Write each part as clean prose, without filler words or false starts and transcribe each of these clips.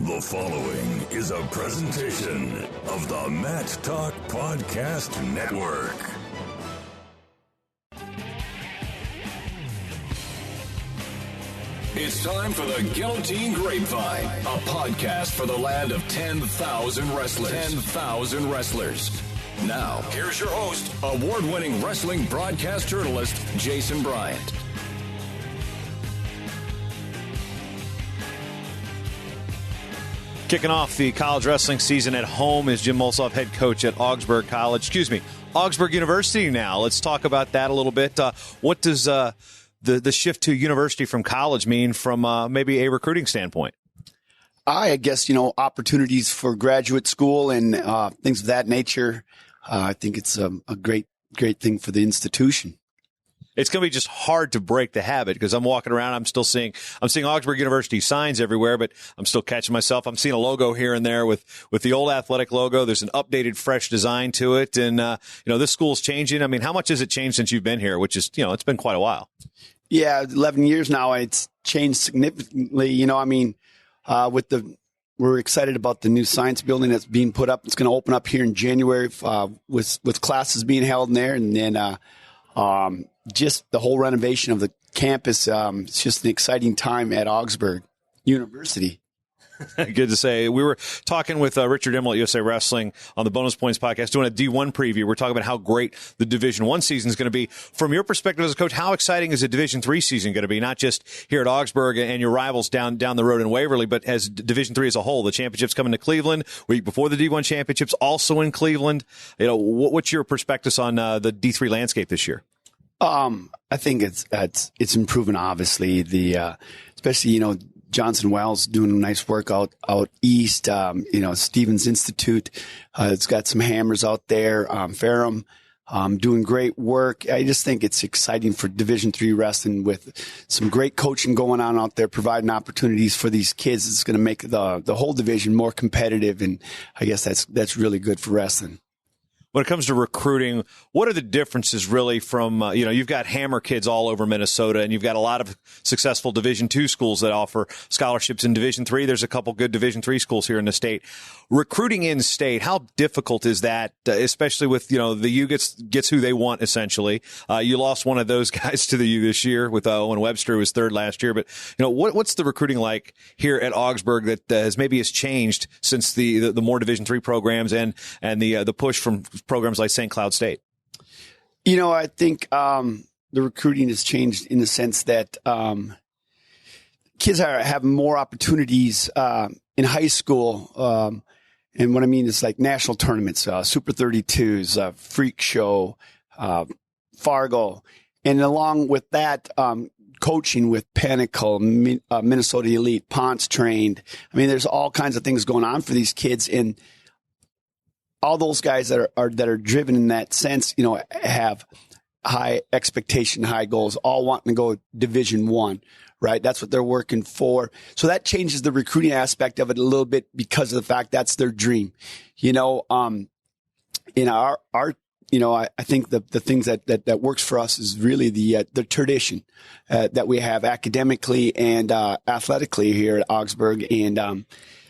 The following is a presentation of the Mat Talk Podcast Network. It's time for the Guillotine Grapevine, a podcast for the land of 10,000 wrestlers. 10,000 wrestlers. Now, here's your host, award-winning wrestling broadcast journalist, Jason Bryant. Kicking off the college wrestling season at home is Jim Moulsoff, head coach at Augsburg University now. Let's talk about that a little bit. What does the shift to university from college mean from maybe a recruiting standpoint? I guess, opportunities for graduate school and things of that nature. I think it's a great thing for the institution. It's going to be just hard to break the habit because I'm walking around. I'm seeing Augsburg University signs everywhere, but I'm still catching myself. I'm seeing a logo here and there with the old athletic logo. There's an updated, fresh design to it. And, this school's changing. I mean, how much has it changed since you've been here, which is, it's been quite a while. Yeah, 11 years now. It's changed significantly. We're excited about the new science building that's being put up. It's going to open up here in January with classes being held in there. And then, just the whole renovation of the campus. It's just an exciting time at Augsburg University. Good to say. We were talking with Richard Immel at USA Wrestling on the Bonus Points podcast, doing a D1 preview. We're talking about how great the Division I season is going to be. From your perspective as a coach, how exciting is the Division III season going to be? Not just here at Augsburg and your rivals down the road in Waverly, but as Division III as a whole. The championships coming to Cleveland, week before the D1 championships, also in Cleveland. What's your perspective on the D3 landscape this year? I think it's improving, obviously. Especially, Johnson Wells doing nice work out east. Stevens Institute, it's got some hammers out there. Ferrum, doing great work. I just think it's exciting for Division III wrestling with some great coaching going on out there, providing opportunities for these kids. It's going to make the whole division more competitive, and I guess that's really good for wrestling. When it comes to recruiting, what are the differences really from, you've got Hammer kids all over Minnesota, and you've got a lot of successful Division II schools that offer scholarships in Division III. There's a couple good Division III schools here in the state. Recruiting in state, how difficult is that, especially with, the U gets who they want, essentially. You lost one of those guys to the U this year with Owen Webster, who was third last year. But, what's the recruiting like here at Augsburg that has changed since the more Division III programs and the push from programs like St. Cloud State? I think the recruiting has changed in the sense that kids have more opportunities in high school. And what I mean is like national tournaments, Super 32s, Freak Show, Fargo. And along with that, coaching with Pinnacle, Minnesota Elite, Ponce Trained. I mean, there's all kinds of things going on for these kids. And all those guys that are driven in that sense, have high expectation, high goals, all wanting to go Division I, right? That's what they're working for. So that changes the recruiting aspect of it a little bit because of the fact that's their dream. I think the things that works for us is really the tradition that we have academically and athletically here at Augsburg, and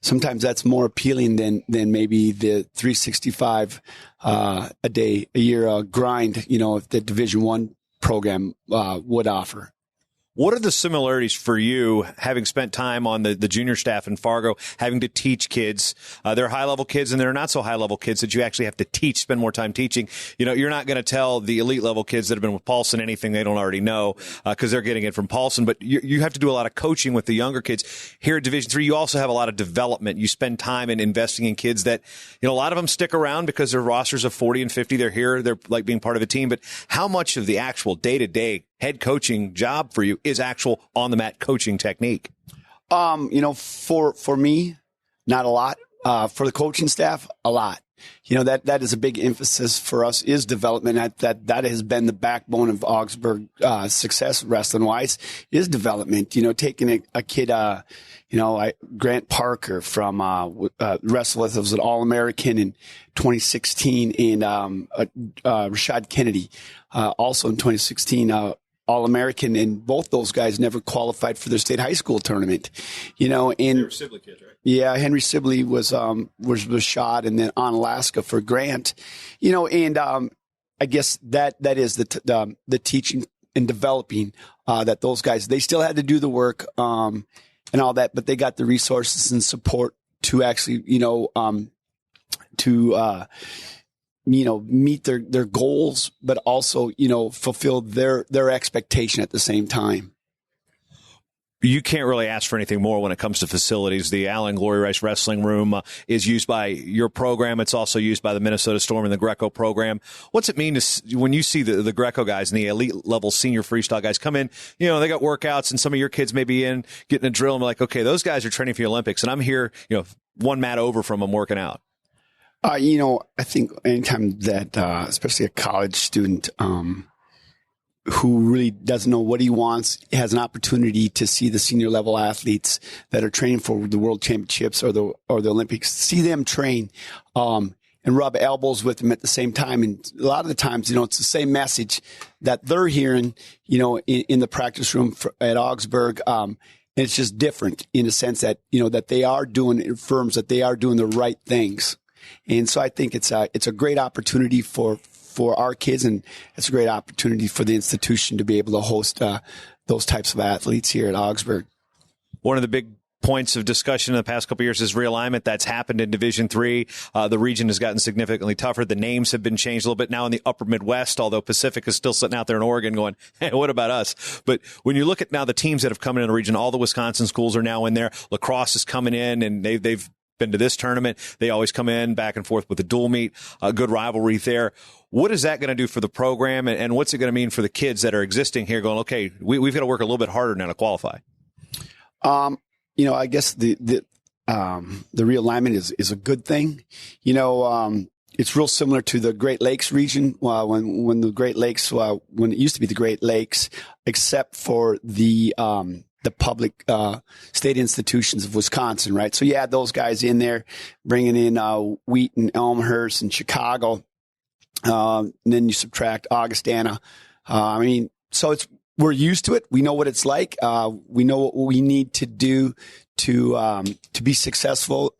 sometimes that's more appealing than maybe the 365 a year grind, if the Division I program would offer. What are the similarities for you, having spent time on the junior staff in Fargo, having to teach kids? There are high-level kids and there are not so high-level kids that you actually have to teach, spend more time teaching. You're not going to tell the elite-level kids that have been with Paulson anything they don't already know because they're getting it from Paulson. But you have to do a lot of coaching with the younger kids. Here at Division III, you also have a lot of development. You spend time in investing in kids that, a lot of them stick around because their rosters of 40 and 50. They're here. They're like being part of a team. But how much of the actual day-to-day head coaching job for you is actual on the mat coaching technique? For me, not a lot. For the coaching staff, a lot. That is a big emphasis for us is development. That has been the backbone of Augsburg success wrestling wise is development. Taking a kid, Grant Parker from wrestled with was an All-American in 2016, and Rashad Kennedy also in 2016. All-American, and both those guys never qualified for their state high school tournament. You know, and they were Sibley kids, right? Yeah, Henry Sibley was shot, and then on Alaska for Grant. You know, and I guess that is the teaching and developing that those guys, they still had to do the work and all that, but they got the resources and support to actually, meet their goals, but also, fulfill their expectation at the same time. You can't really ask for anything more when it comes to facilities. The Allen Glory Rice Wrestling Room is used by your program. It's also used by the Minnesota Storm and the Greco program. What's it mean when you see the Greco guys and the elite level senior freestyle guys come in, they got workouts and some of your kids may be in getting a drill and be like, okay, those guys are training for the Olympics and I'm here, one mat over from them working out. I think anytime that, especially a college student, who really doesn't know what he wants, has an opportunity to see the senior level athletes that are training for the world championships or the Olympics, see them train, and rub elbows with them at the same time. And a lot of the times, it's the same message that they're hearing, in the practice room at Augsburg. And it's just different in the sense that, that they are doing firms, that they are doing the right things. And so I think it's a great opportunity for our kids, and it's a great opportunity for the institution to be able to host those types of athletes here at Augsburg. One of the big points of discussion in the past couple of years is realignment. That's happened in Division III. The region has gotten significantly tougher. The names have been changed a little bit now in the upper Midwest, although Pacific is still sitting out there in Oregon going, hey, what about us? But when you look at now the teams that have come in the region, all the Wisconsin schools are now in there. Lacrosse is coming in, and they've been to this tournament. They always come in back and forth with the dual meet, a good rivalry there. What is that going to do for the program, and what's it going to mean for the kids that are existing here going, okay, we've got to work a little bit harder now to qualify? I guess the realignment is a good thing. It's real similar to the Great Lakes region, when the Great Lakes, when it used to be the Great Lakes, except for the public state institutions of Wisconsin, right? So you had those guys in there, bringing in Wheaton, Elmhurst, and Chicago. And then you subtract Augustana. So we're used to it. We know what it's like. We know what we need to do to be successful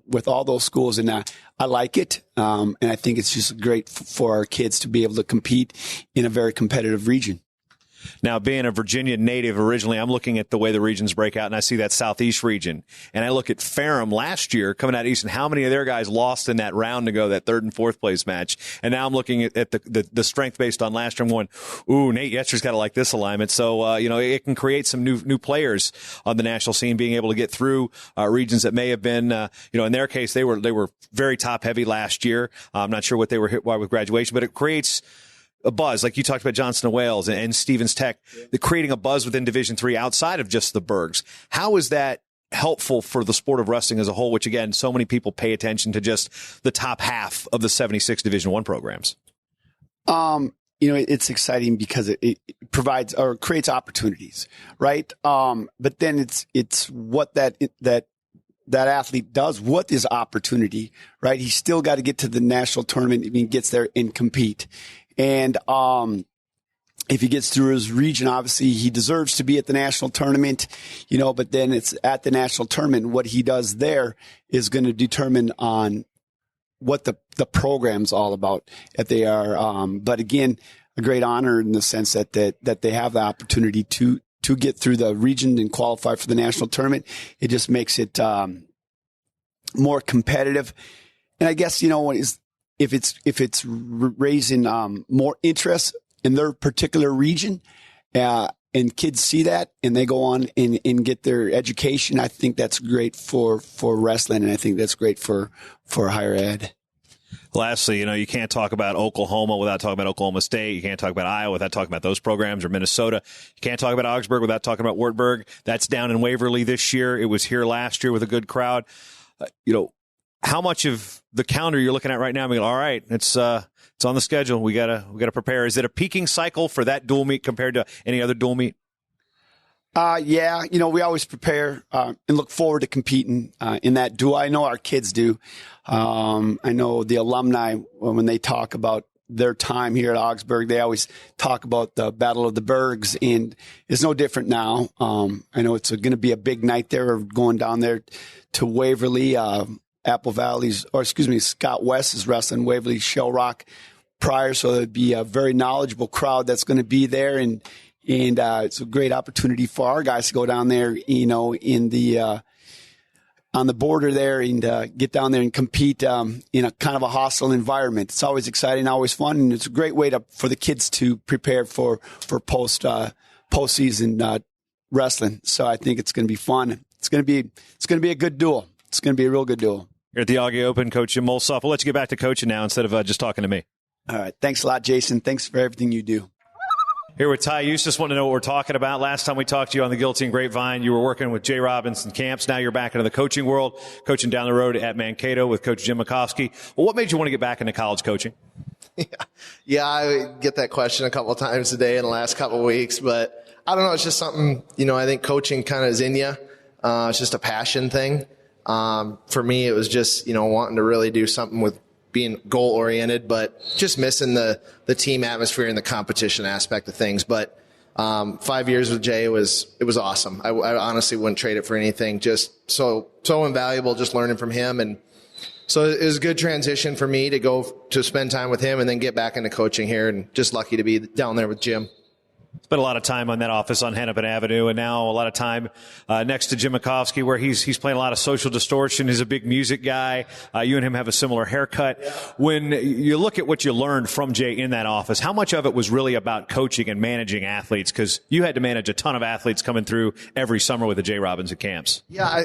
with all those schools, and I like it. And I think it's just great for our kids to be able to compete in a very competitive region. Now, being a Virginia native originally, I'm looking at the way the regions break out, and I see that Southeast region. And I look at Ferrum last year coming out East, and how many of their guys lost in that round to go, that third and fourth place match. And now I'm looking at the strength based on last year. I'm going, ooh, Nate Yester's got to like this alignment. So, it can create some new players on the national scene, being able to get through regions that may have been, in their case, they were very top heavy last year. I'm not sure what they were hit by with graduation, but it creates a buzz, like you talked about Johnson and Wales and Stevens Tech, creating a buzz within Division III outside of just the Bergs. How is that helpful for the sport of wrestling as a whole, which, again, so many people pay attention to just the top half of the 76 Division I programs? It's exciting because it provides or creates opportunities, right? But then it's what that athlete does. What is opportunity, right? He's still got to get to the national tournament if he gets there and compete. And if he gets through his region, obviously he deserves to be at the national tournament, but then it's at the national tournament. What he does there is going to determine on what the program's all about. If they are, but again, a great honor in the sense that they have the opportunity to get through the region and qualify for the national tournament. It just makes it more competitive. And I guess, if it's raising more interest in their particular region, and kids see that and they go on and get their education, I think that's great for wrestling, and I think that's great for higher ed. Lastly, you can't talk about Oklahoma without talking about Oklahoma State. You can't talk about Iowa without talking about those programs, or Minnesota. You can't talk about Augsburg without talking about Wartburg. That's down in Waverly this year. It was here last year with a good crowd. How much of the calendar you're looking at right now? All right, it's on the schedule. We gotta prepare. Is it a peaking cycle for that dual meet compared to any other dual meet? Yeah, we always prepare and look forward to competing in that dual. I know our kids do. I know the alumni, when they talk about their time here at Augsburg. They always talk about the Battle of the Bergs, and it's no different now. I know it's going to be a big night there. We're going down there to Waverly, Apple Valley's, or excuse me, Scott West is wrestling Waverly Shell Rock prior, so there'd be a very knowledgeable crowd that's going to be there, and it's a great opportunity for our guys to go down there, in the on the border there and get down there and compete in a kind of a hostile environment. It's always exciting, always fun, and it's a great way for the kids to prepare for postseason wrestling. So I think it's going to be fun. It's going to be a good duel. It's going to be a real good duel. You're at the Auggie Open, Coach Jim Moulsoff. We'll let you get back to coaching now instead of just talking to me. All right. Thanks a lot, Jason. Thanks for everything you do. Here with Ty Eustice. Want to know what we're talking about. Last time we talked to you on the Guillotine Grapevine, you were working with Jay Robinson camps. Now you're back into the coaching world, coaching down the road at Mankato with Coach Jim McCoskey. Well, what made you want to get back into college coaching? Yeah, I get that question a couple of times a day in the last couple of weeks, but I don't know. It's just something, I think coaching kind of is in you. It's just a passion thing. For me, it was just, wanting to really do something with being goal oriented, but just missing the team atmosphere and the competition aspect of things. But 5 years with Jay, it was awesome. I honestly wouldn't trade it for anything. Just so invaluable, just learning from him. And so it was a good transition for me to go to spend time with him and then get back into coaching here, and just lucky to be down there with Jim. Spent a lot of time on that office on Hennepin Avenue, and now a lot of time next to Jim McCoskey, where he's playing a lot of Social Distortion. He's a big music guy. You and him have a similar haircut. Yeah. When you look at what you learned from Jay in that office, how much of it was really about coaching and managing athletes? Because you had to manage a ton of athletes coming through every summer with the Jay Robinson camps. Yeah,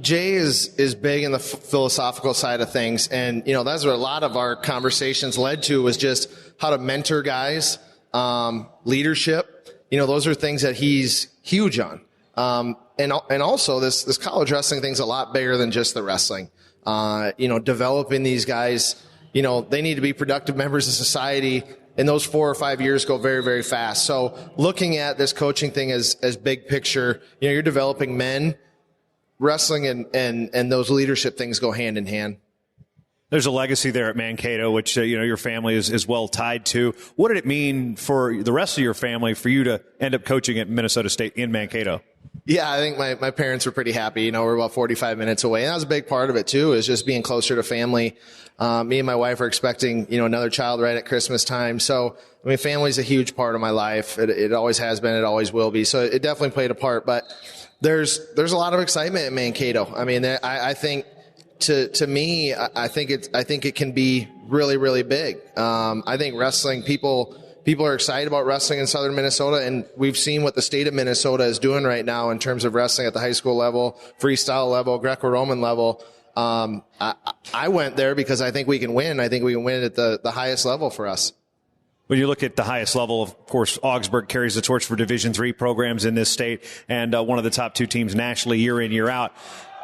Jay is big in the philosophical side of things, and that's what a lot of our conversations led to, was just how to mentor guys. Leadership, those are things that he's huge on. And also this college wrestling thing's a lot bigger than just the wrestling. Developing these guys, they need to be productive members of society, and those 4 or 5 years go very, very fast. So looking at this coaching thing as big picture, you're developing men. Wrestling and those leadership things go hand in hand. There's a legacy there at Mankato, which, your family is well tied to. What did it mean for the rest of your family for you to end up coaching at Minnesota State in Mankato? Yeah, I think my parents were pretty happy. We're about 45 minutes away. And that was a big part of it too, is just being closer to family. Me and my wife are expecting, another child right at Christmas time. So, family's a huge part of my life. It always has been. It always will be. So it definitely played a part, but there's a lot of excitement at Mankato. I think, To me, I think it can be really, really big. I think wrestling, people are excited about wrestling in southern Minnesota, and we've seen what the state of Minnesota is doing right now in terms of wrestling at the high school level, freestyle level, Greco-Roman level. I went there because I think we can win. I think we can win at the highest level for us. When you look at the highest level, of course, Augsburg carries the torch for Division III programs in this state, and one of the top 2 teams nationally year in, year out.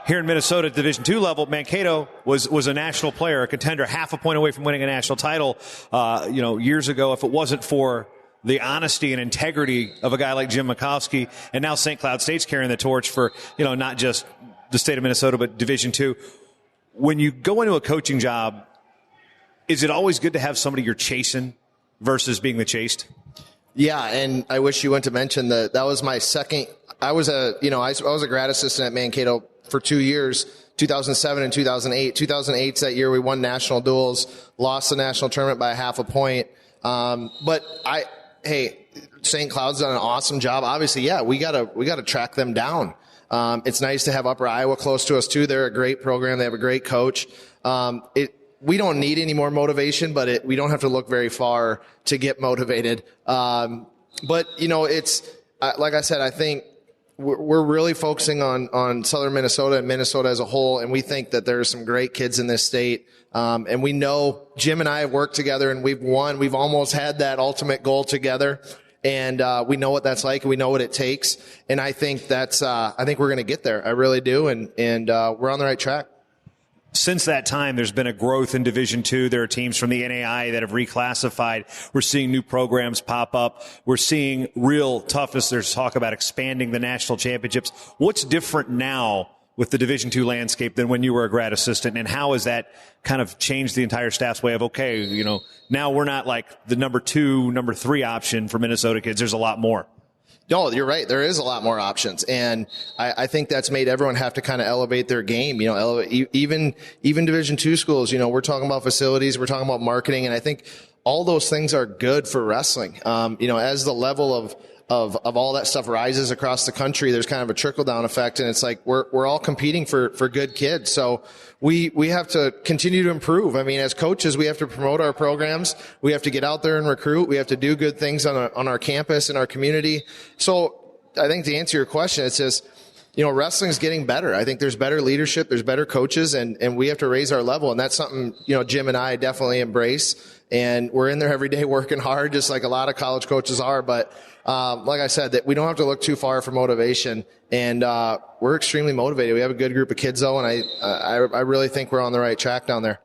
Here in Minnesota at Division II level, Mankato was a national player, a contender, half a point away from winning a national title, years ago. If it wasn't for the honesty and integrity of a guy like Jim McCoskey, and now St. Cloud State's carrying the torch for, not just the state of Minnesota, but Division II. When you go into a coaching job, is it always good to have somebody you're chasing versus being the chased? Yeah, and I wish you went to mention that was my second. I was a grad assistant at Mankato for 2 years, 2007 and 2008. 2008's that year we won national duels, lost the national tournament by half a point. But St. Cloud's done an awesome job. Obviously, yeah, we gotta track them down. It's nice to have Upper Iowa close to us too. They're a great program. They have a great coach. We don't need any more motivation, but we don't have to look very far to get motivated. But it's like I said, I think we're really focusing on southern Minnesota and Minnesota as a whole, and we think that there are some great kids in this state. And we know Jim and I have worked together, and we've won. We've almost had that ultimate goal together, and we know what that's like, and we know what it takes. And I think I think we're going to get there. I really do, and we're on the right track. Since that time, there's been a growth in Division II. There are teams from the NAI that have reclassified. We're seeing new programs pop up. We're seeing real toughness. There's talk about expanding the national championships. What's different now with the Division II landscape than when you were a grad assistant? And how has that kind of changed the entire staff's way of, okay, now we're not like the number 2, number 3 option for Minnesota kids. There's a lot more. No, you're right. There is a lot more options. And I think that's made everyone have to kind of elevate their game. Even Division II schools, we're talking about facilities, we're talking about marketing. And I think all those things are good for wrestling. As the level of all that stuff rises across the country, there's kind of a trickle down effect. And it's like, we're all competing for good kids. So we have to continue to improve. I mean, as coaches, we have to promote our programs. We have to get out there and recruit. We have to do good things on our campus and our community. So I think to answer your question, it's just, wrestling's getting better. I think there's better leadership, there's better coaches, and we have to raise our level. And that's something, Jim and I definitely embrace. And we're in there every day working hard, just like a lot of college coaches are. But like I said, that we don't have to look too far for motivation. And we're extremely motivated. We have a good group of kids, though, and I really think we're on the right track down there.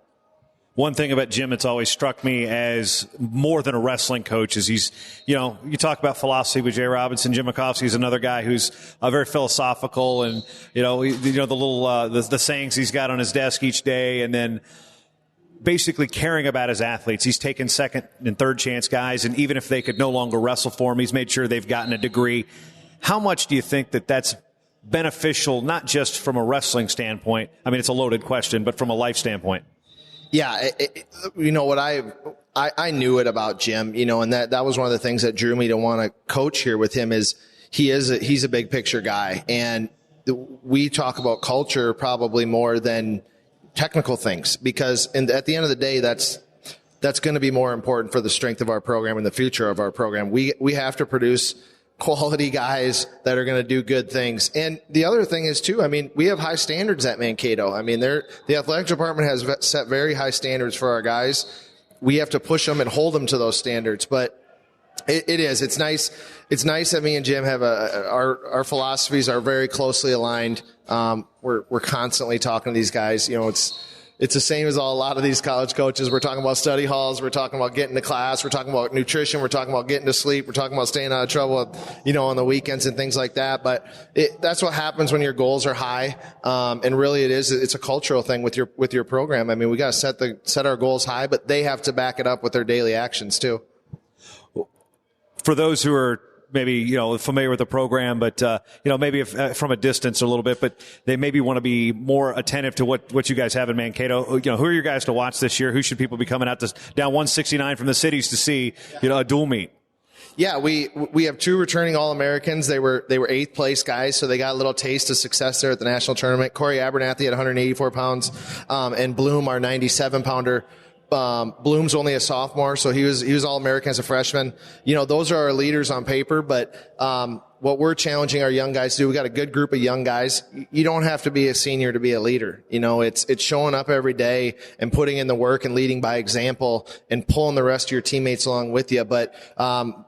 One thing about Jim that's always struck me as more than a wrestling coach is he's, you talk about philosophy with Jay Robinson. Jim McCoskey's another guy who's very philosophical, and the little the sayings he's got on his desk each day, and then basically caring about his athletes. He's taken second and third chance guys, and even if they could no longer wrestle for him, he's made sure they've gotten a degree. How much do you think that that's beneficial, not just from a wrestling standpoint? I mean, it's a loaded question, but from a life standpoint. Yeah, what I knew it about Jim, and that was one of the things that drew me to want to coach here with him is he's a big picture guy, and we talk about culture probably more than technical things, because at the end of the day, that's going to be more important for the strength of our program and the future of our program. We have to produce quality guys that are going to do good things. And the other thing is too, I mean, we have high standards at Mankato. I mean, the athletic department has set very high standards for our guys. We have to push them and hold them to those standards. But it's nice. It's nice that me and Jim have our philosophies are very closely aligned. We're constantly talking to these guys. It's the same as a lot of these college coaches. We're talking about study halls. We're talking about getting to class. We're talking about nutrition. We're talking about getting to sleep. We're talking about staying out of trouble, on the weekends and things like that. But that's what happens when your goals are high. And really it's a cultural thing with your program. I mean, we got to set our goals high, but they have to back it up with their daily actions too. For those who are maybe, familiar with the program, but, maybe from a distance a little bit, but they maybe want to be more attentive to what you guys have in Mankato. Who are your guys to watch this year? Who should people be coming out down 169 from the cities to see, a dual meet? Yeah, we have 2 returning All-Americans. They were 8th place guys, so they got a little taste of success there at the national tournament. Corey Abernathy at 184 pounds, and Bloom, our 97-pounder. Bloom's only a sophomore, so he was All-American as a freshman. Those are our leaders on paper, but what we're challenging our young guys to do, we got a good group of young guys. You don't have to be a senior to be a leader. It's showing up every day and putting in the work and leading by example and pulling the rest of your teammates along with you. But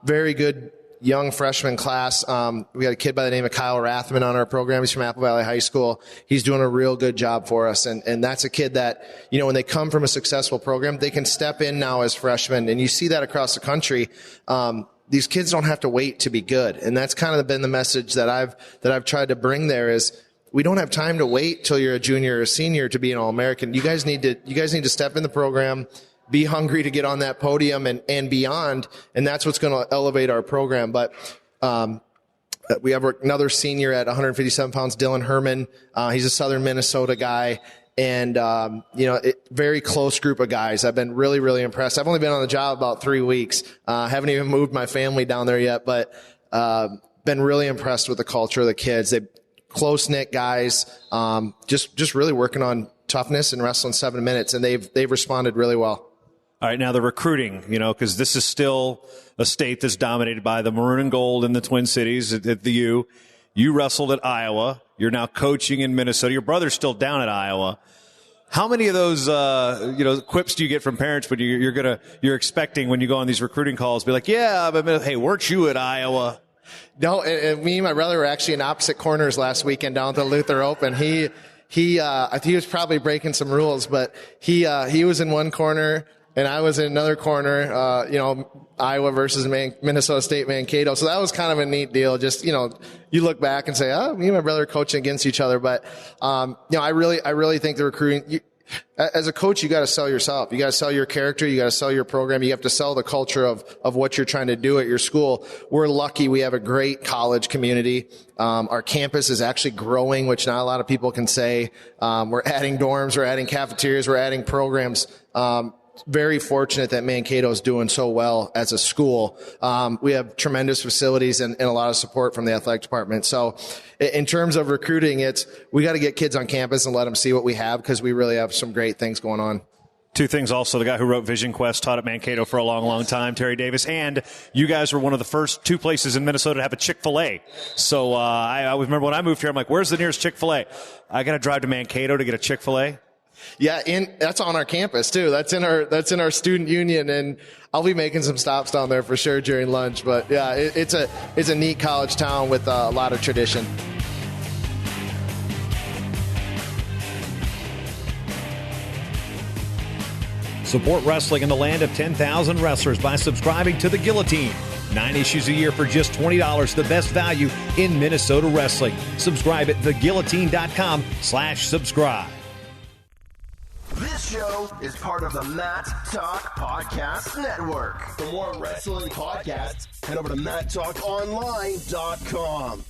very good young freshman class. We got a kid by the name of Kyle Rathman on our program. He's from Apple Valley High School. He's doing a real good job for us. And that's a kid that, when they come from a successful program, they can step in now as freshmen. And you see that across the country. These kids don't have to wait to be good. And that's kind of been the message that I've tried to bring there is we don't have time to wait till you're a junior or a senior to be an All-American. You guys need to step in the program, be hungry to get on that podium and beyond. And that's what's going to elevate our program. But, we have another senior at 157 pounds, Dylan Herman. He's a Southern Minnesota guy. And, very close group of guys. I've been really, really impressed. I've only been on the job about 3 weeks. Haven't even moved my family down there yet, but, been really impressed with the culture of the kids. They're close-knit guys. Just really working on toughness and wrestling 7 minutes, and they've responded really well. All right, now the recruiting, because this is still a state that's dominated by the maroon and gold in the Twin Cities at the U. You wrestled at Iowa. You're now coaching in Minnesota. Your brother's still down at Iowa. How many of those, quips do you get from parents when you're expecting when you go on these recruiting calls, be like, yeah, but hey, weren't you at Iowa? No, and me and my brother were actually in opposite corners last weekend down at the Luther Open. He I think he was probably breaking some rules, but he was in one corner. and I was in another corner, Iowa versus Minnesota State Mankato. So that was kind of a neat deal. Just, you look back and say, oh, me and my brother are coaching against each other. But, I really think the recruiting, as a coach, you got to sell yourself. You got to sell your character. You got to sell your program. You have to sell the culture of what you're trying to do at your school. We're lucky. We have a great college community. Our campus is actually growing, which not a lot of people can say. We're adding dorms. We're adding cafeterias. We're adding programs. Very fortunate that Mankato is doing so well as a school. We have tremendous facilities and a lot of support from the athletic department. So in terms of recruiting, we got to get kids on campus and let them see what we have, because we really have some great things going on. Two things also. The guy who wrote Vision Quest taught at Mankato for a long, long time, Terry Davis. And you guys were one of the first two places in Minnesota to have a Chick-fil-A. So I always remember when I moved here, I'm like, where's the nearest Chick-fil-A? I got to drive to Mankato to get a Chick-fil-A. Yeah, that's on our campus too. That's in our student union, and I'll be making some stops down there for sure during lunch. But yeah, it's a neat college town with a lot of tradition. Support wrestling in the land of 10,000 wrestlers by subscribing to The Guillotine. 9 issues a year for just $20, the best value in Minnesota wrestling. Subscribe at theguillotine.com/subscribe. This show is part of the Matt Talk Podcast Network. For more wrestling podcasts, head over to MattTalkOnline.com.